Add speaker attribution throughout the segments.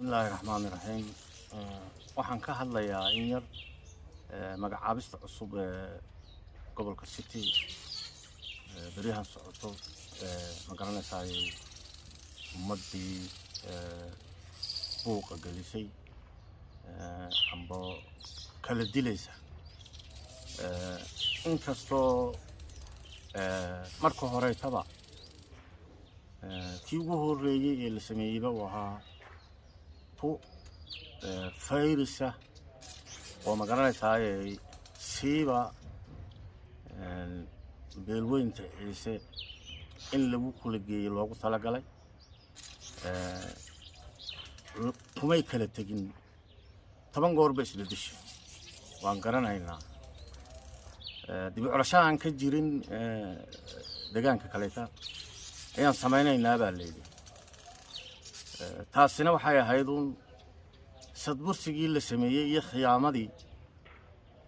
Speaker 1: الله الرحمن الرحيم. waxaan ka hadlayaa in yar magacaabista cusub gobolka City bariyahan socoto ma garanaysaa ummadii buuqa galisay amba kala dilaysa inkastoo marka hore taba kii ugu horeeyay ee la sameeyay waa فيروسة وما قررنا تاعي سيبا بالوين تعيسى إن لبو كل جي الوقت طلع علي كم يكله تجين طبعا قرب بس لدش وان قررنا هنا دي بعرشان كجيرين دجان ككليتا أيام سمعنا إن هذا اللي تاسنا وحياة هيدون sadbursigii la sameeyay iyo khiyaamadii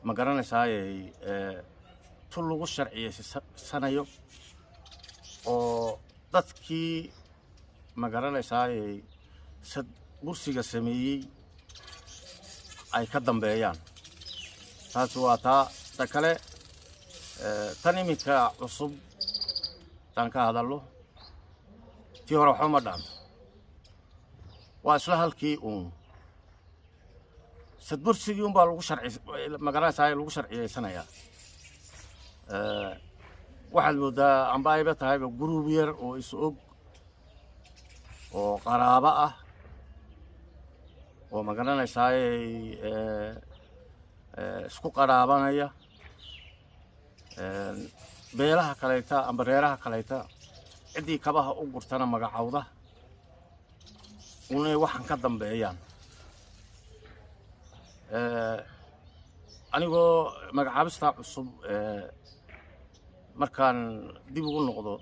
Speaker 1: ma garanaysaa tul lagu sharciyay oo dadkii ma garanaysaa sadbursiga sameeyay ay ka dambeeyaan taas waa ta kale tan iminka cusub tan ka hadallo tii hore waxa ma dhaanto waa isla halkii sadbursigii baa lagu sharci magaranaysaa lagu sharciyeysanaya waxaad moodaa amba ayba tahay group yar oo is-og oo qaraabo ah oo magaranaysaa isku qaraabanaya beelaha kaleeta amba reeraha kaleeta cidii kabaha u gurtana magacawda inay waxan ka dambeeyaan anigoo magacaabista cusub markaan dib ugu noqdo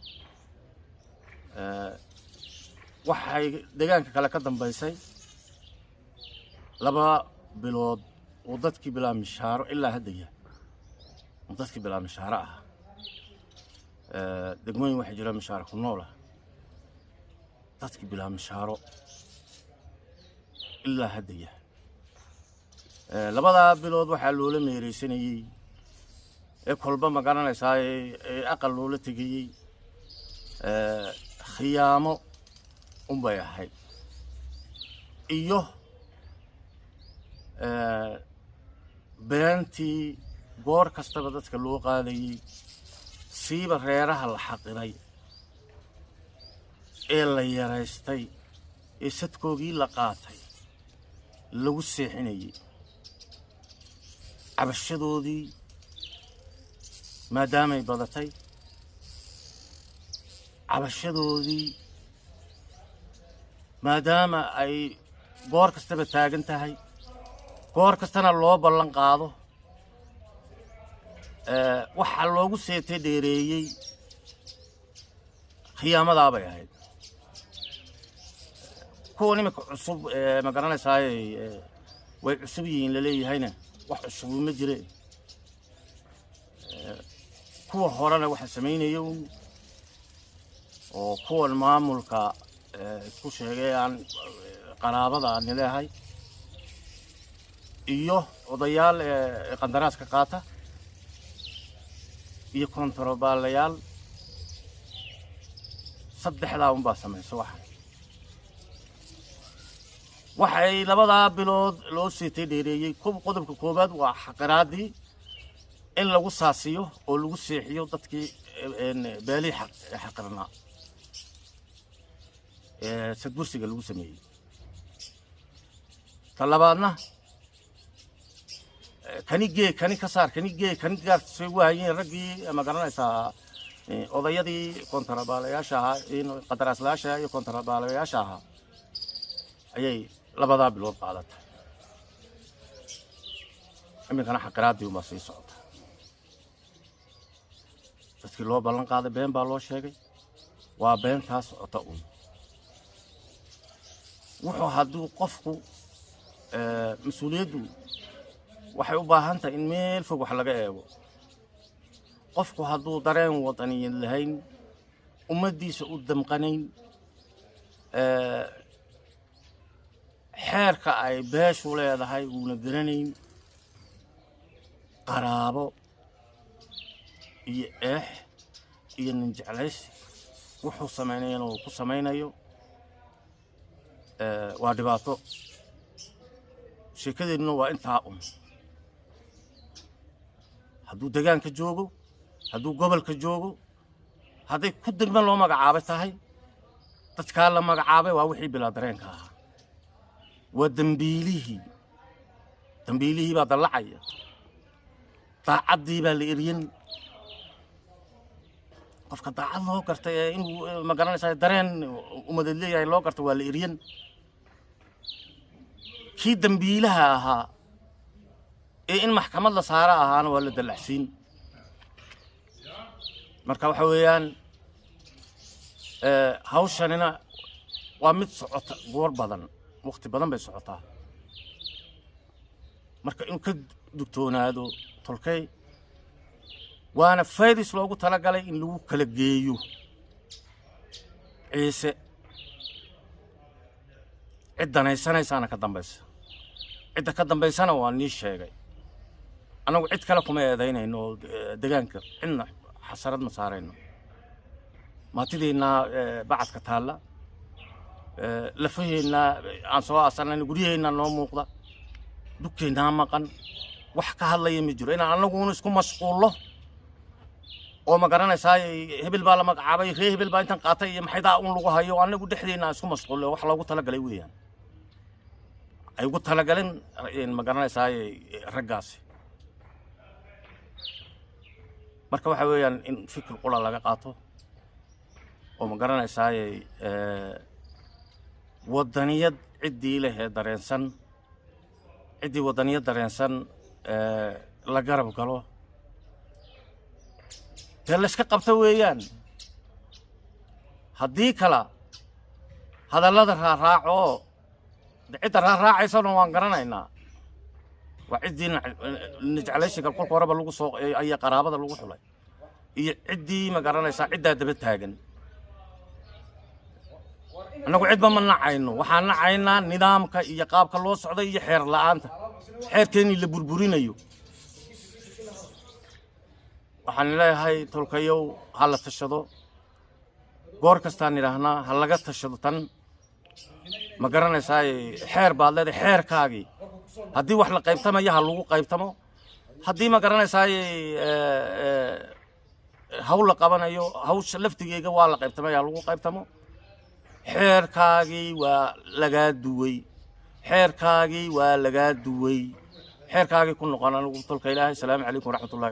Speaker 1: waxay deegaanka kale ka dambeysay 2 bilood oo dadkii bilaa mishaaro ilaa hadda dadkii bilaa mishaaro ah degmooyin waxa jira mishaaro ku nool dadkii bilaa mishaaro ilaa hadda labada bilood waxa loola meereysanayay kolba ma garanaysaa aqal loola tagayay khiyaamo bay ahayd iyo beantii goor kastaba dadka loo qaadayay siiba reeraha la xaqiray ee la yareystay ee sadkoogii la qaatay lagu seexinayay cabashadoodii maadaamay badatay cabashadoodii maadaama ay goor kastaba taagan tahay goor kastana loo ballan qaado waxa loogu seetay dheereeyay khiyaamada bay ahayd kuwa nimka cusub ma garanaysaa way cusub yihiin la leeyahayna wax cusub ma jireen kuwa horena waxa sameeynayo oo kuwa maamulka isku sheegayaan qaraabada aan leeyahay iyo odayaal qandaraaska qaata iyo kontrabaalayaal saddexda baa sameeyay waxay labada bilood loo siitay dheereeyay qodobka koobaad waa xaqraadii in lagu saasiyo oo lagu seexiyo dadkii beeli xaqrana sadbursiga lagu sameeyay talabaadna kani ka saar kani gaartay waayeen ragii ma garanaysaa odayadii kontrabaalayaasha in qadaraaslayaasha iyo kontrabaalayaasha ayay labada bilood qaadatay imikana xaqraadii uma sii socota dadkii loo ballan qaaday been baa loo sheegay waa beentaas socota wuxuu hadduu qofku mas'uuliyaddu waxay u baahan tahay in meel fog wax laga eego qofku hadduu dareen wadaniyin lahayn ummaddiisa u damqanayn xeerka ay beeshu leedahay uuna garanayn qaraabo iyo iyo nin jeclays wuxuu sameeyay oo ku sameeyo waa dhibaato sheekadeedna waa intaa hadduu deegaanka joogo hadduu gobolka joogo hadday ku degmo loo magacaabay tahay dadka la magacaabay waa wixii bilaa dareenka ahaa waa dambiilihii baa dalacaya daacadii baa la eriyan qofka daacad loo gartay inuu ma garanaysaa dareen umadad leeyahay loo gartay waa la eriyan kii dambiilaha ahaa in maxkamad la saara ahaana waa la dalacsiin marka waxa weeyaan hawshanina waa mid socota goor badan waqti badan bay socotaa marka in ka dugtoonaado tolkay waana faydis loogu talagalay in lagu kala geeyo ciise cidanaysanaysaana ka dambaysa cidda ka dambaysana waa nii sheegay anagu cid kale kuma eedaynayno deegaanka cidna xasarad ma saarayno maatideena bacadka taalla lafaheena aan soo aasarnayno guryaheena noo muuqda dugteena maqan wax ka hadlaya ma jiro inaan anaguna isku mashquulo oo ma garanaysaa hebel baa la magacaabay hebel baa intan qaatay iyo maxaydaa lagu hayo anagu dhexdeena isku mashquulo wax loogu talagalay weeyaan ay ugu talagaleen ma garanaysaa raggaasi marka waxa weeyaan in fikir qula laga qaato oo ma garanaysaa wadaniyad ciddii leh dareensan ciddii wadaniyad dareensan la garab galo la iska qabta weeyaan haddii kala hadallada raaco cidda raacaysan waan garanaynaa waa ciddii jeclaysiga kolka horeba lagu soo ay qaraabada lagu xulay iyo ciddii ma garanaysaa ciddaa daba taagan anagu cidba ma nacayno waxaan nacaynaa nidaamka iyo qaabka loo socday iyo xeer la'aanta xeerkeeni la burburinayo waxaan leeyahay tolkayow ha la tashado goor kastaan idhaahnaa ha laga tashado tan ma garanaysaa xeer baad leedahay xeerkaagii haddii wax la qaybtamaya ha lagu qaybtamo haddii ma garanaysaa hawl la qabanayo hawsha laftigeega waa la qaybtamaya ha lagu qaybtamo xeerkaagii waa lagaa duway xeerkaagii waa lagaa duway xeerkaagii ku noqon anigu tolka ilaahay salaamu calaykum waraxmatullahi